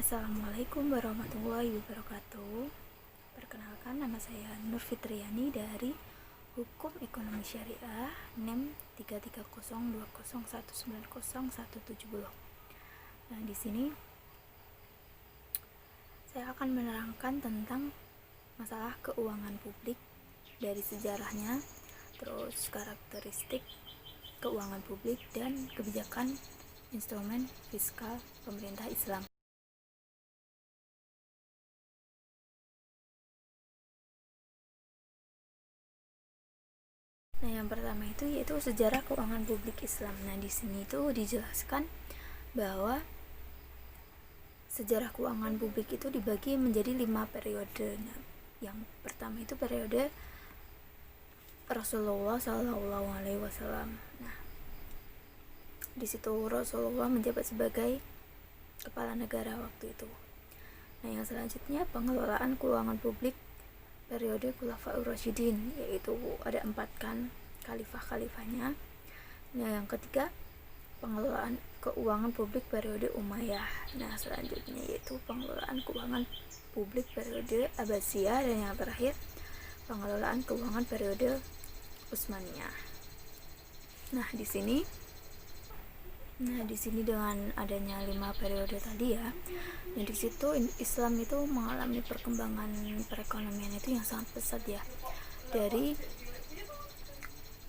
Assalamualaikum warahmatullahi wabarakatuh. Perkenalkan, nama saya Nur Fitriani dari Hukum Ekonomi Syariah NEM 33020190170. Nah, di sini saya akan menerangkan tentang masalah keuangan publik dari sejarahnya, terus karakteristik keuangan publik dan kebijakan instrumen fiskal pemerintah Islam. Nah, yang pertama itu yaitu sejarah keuangan publik Islam. Nah, di sini itu dijelaskan bahwa sejarah keuangan publik itu dibagi menjadi 5 periode. Nah, yang pertama itu periode Rasulullah Shallallahu Alaihi Wasallam. Nah, di situ Rasulullah menjabat sebagai kepala negara waktu itu. Nah, yang selanjutnya pengelolaan keuangan publik periode Khulafaur Rasyidin, yaitu ada 4 kan khalifah-khalifahnya. Nah, yang ketiga pengelolaan keuangan publik periode Umayyah. Nah, selanjutnya yaitu pengelolaan keuangan publik periode Abbasiyah, dan yang terakhir pengelolaan keuangan periode Utsmaniyah. Nah, di sini dengan adanya 5 periode tadi ya. Nah, di situ Islam itu mengalami perkembangan perekonomian itu yang sangat pesat ya. Dari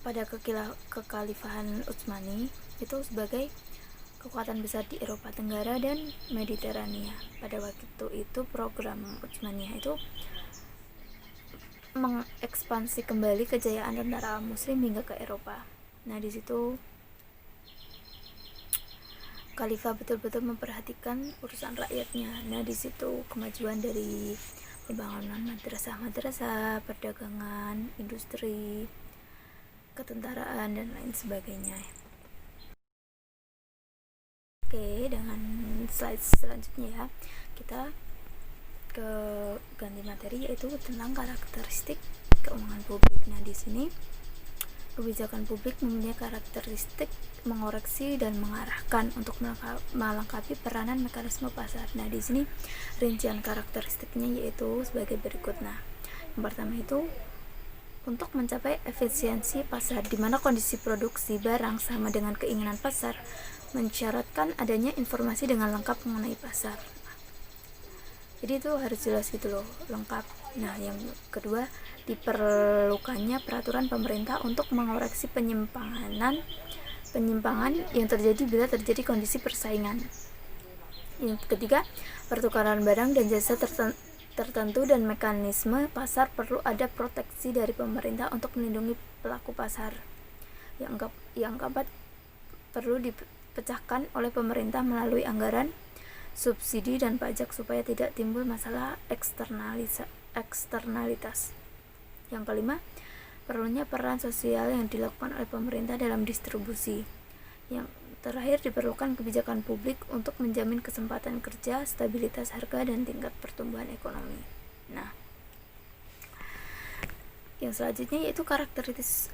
pada kekhalifahan Utsmani itu sebagai kekuatan besar di Eropa Tenggara dan Mediterania. Pada waktu itu program Utsmaniyah itu mengekspansi kembali kejayaan tentara Muslim hingga ke Eropa. Nah, di situ Khalifah betul-betul memperhatikan urusan rakyatnya. Nah, di situ kemajuan dari pembangunan madrasah, perdagangan, industri, ketentaraan, dan lain sebagainya. Oke, dengan slide selanjutnya ya, kita ke ganti materi, yaitu tentang karakteristik keuangan publik. Nah, di sini kebijakan publik mempunyai karakteristik mengoreksi dan mengarahkan untuk melengkapi peranan mekanisme pasar. Nah, di sini rincian karakteristiknya yaitu sebagai berikut. Nah, yang pertama itu untuk mencapai efisiensi pasar, di mana kondisi produksi barang sama dengan keinginan pasar, mensyaratkan adanya informasi dengan lengkap mengenai pasar. Jadi itu harus jelas gitu loh, lengkap. Nah, yang kedua, diperlukannya peraturan pemerintah untuk mengoreksi penyimpangan yang terjadi bila terjadi kondisi persaingan. Yang ketiga, pertukaran barang dan jasa tertentu dan mekanisme pasar perlu ada proteksi dari pemerintah untuk melindungi pelaku pasar. Yang keempat, perlu dipecahkan oleh pemerintah melalui anggaran, subsidi, dan pajak supaya tidak timbul masalah eksternalitas. Yang kelima, perlunya peran sosial yang dilakukan oleh pemerintah dalam distribusi. Yang terakhir, diperlukan kebijakan publik untuk menjamin kesempatan kerja, stabilitas harga, dan tingkat pertumbuhan ekonomi. Nah, yang selanjutnya yaitu karakteristik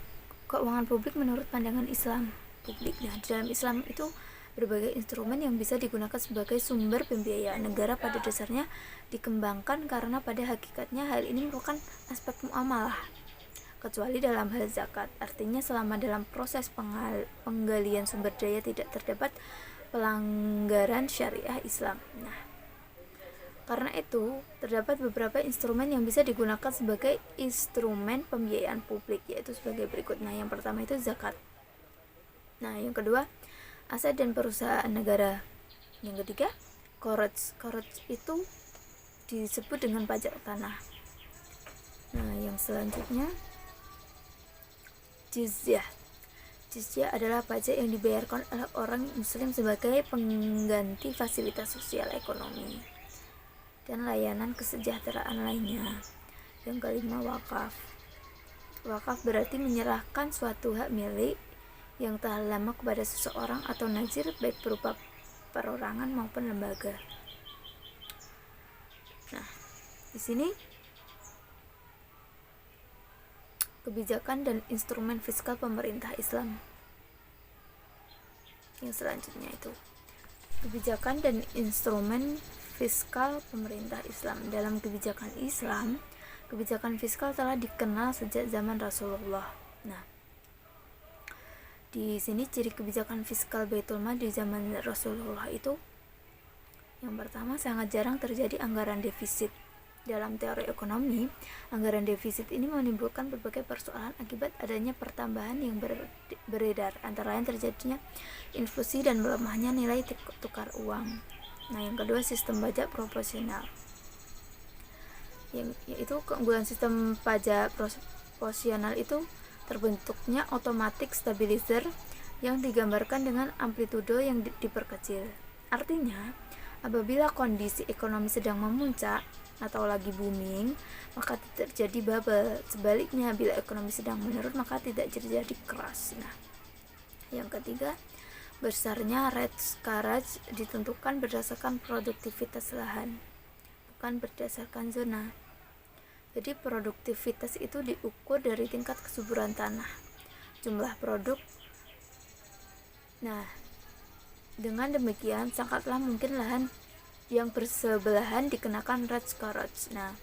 keuangan publik menurut pandangan Islam publik. Nah, di dalam Islam itu berbagai instrumen yang bisa digunakan sebagai sumber pembiayaan negara pada dasarnya dikembangkan karena pada hakikatnya hal ini merupakan aspek muamalah, kecuali dalam hal zakat. Artinya selama dalam proses penggalian sumber daya tidak terdapat pelanggaran syariah Islam. Nah, karena itu terdapat beberapa instrumen yang bisa digunakan sebagai instrumen pembiayaan publik, yaitu sebagai berikut. Nah, yang pertama itu zakat. Nah, yang kedua, aset dan perusahaan negara. Yang ketiga, korot itu disebut dengan pajak tanah. Nah, yang selanjutnya jizyah adalah pajak yang dibayarkan oleh orang muslim sebagai pengganti fasilitas sosial ekonomi dan layanan kesejahteraan lainnya. Yang kelima, wakaf berarti menyerahkan suatu hak milik yang telah lama kepada seseorang atau nazir, baik berupa perorangan maupun lembaga. Nah, di sini kebijakan dan instrumen fiskal pemerintah Islam. Yang selanjutnya itu kebijakan dan instrumen fiskal pemerintah Islam. Dalam kebijakan Islam, kebijakan fiskal telah dikenal sejak zaman Rasulullah. Nah, di sini ciri kebijakan fiskal Baitul Mal di zaman Rasulullah itu, yang pertama, sangat jarang terjadi anggaran defisit. Dalam teori ekonomi, anggaran defisit ini menimbulkan berbagai persoalan akibat adanya pertambahan yang beredar, antara lain terjadinya inflasi dan melemahnya nilai tukar uang. Nah, yang kedua, sistem pajak proporsional. Yaitu keunggulan sistem pajak proporsional itu terbentuknya automatic stabilizer yang digambarkan dengan amplitudo yang diperkecil. Artinya, apabila kondisi ekonomi sedang memuncak atau lagi booming, maka tidak terjadi bubble. Sebaliknya, bila ekonomi sedang menurun, maka tidak terjadi crash. Nah, yang ketiga, besarnya rate coverage ditentukan berdasarkan produktivitas lahan, bukan berdasarkan zona. Jadi produktivitas itu diukur dari tingkat kesuburan tanah, jumlah produk. Nah, dengan demikian sangatlah mungkin lahan yang bersebelahan dikenakan rate coverage. Nah,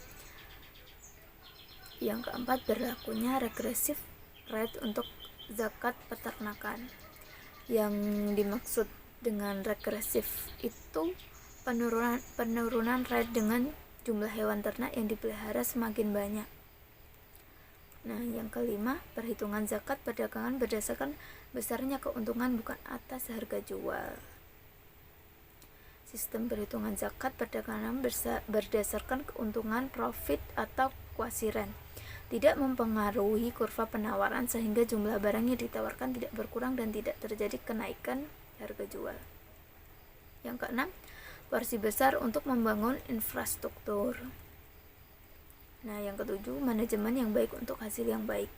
yang keempat, berlakunya regresif rate untuk zakat peternakan. Yang dimaksud dengan regresif itu penurunan rate dengan jumlah hewan ternak yang dipelihara semakin banyak. Nah, yang kelima, perhitungan zakat perdagangan berdasarkan besarnya keuntungan bukan atas harga jual. Sistem perhitungan zakat perdagangan berdasarkan keuntungan profit atau kuasiran, tidak mempengaruhi kurva penawaran sehingga jumlah barang yang ditawarkan tidak berkurang dan tidak terjadi kenaikan harga jual. Yang keenam, porsi besar untuk membangun infrastruktur. Nah, yang ketujuh, manajemen yang baik untuk hasil yang baik.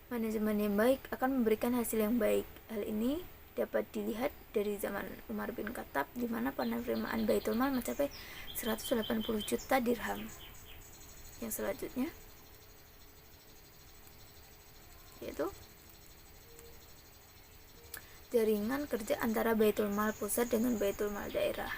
Manajemen yang baik akan memberikan hasil yang baik. Hal ini dapat dilihat dari zaman Umar bin Khattab, di mana penerimaan Baitul Mal mencapai 180 juta dirham. Yang selanjutnya yaitu jaringan kerja antara Baitul Mal pusat dengan Baitul Mal daerah.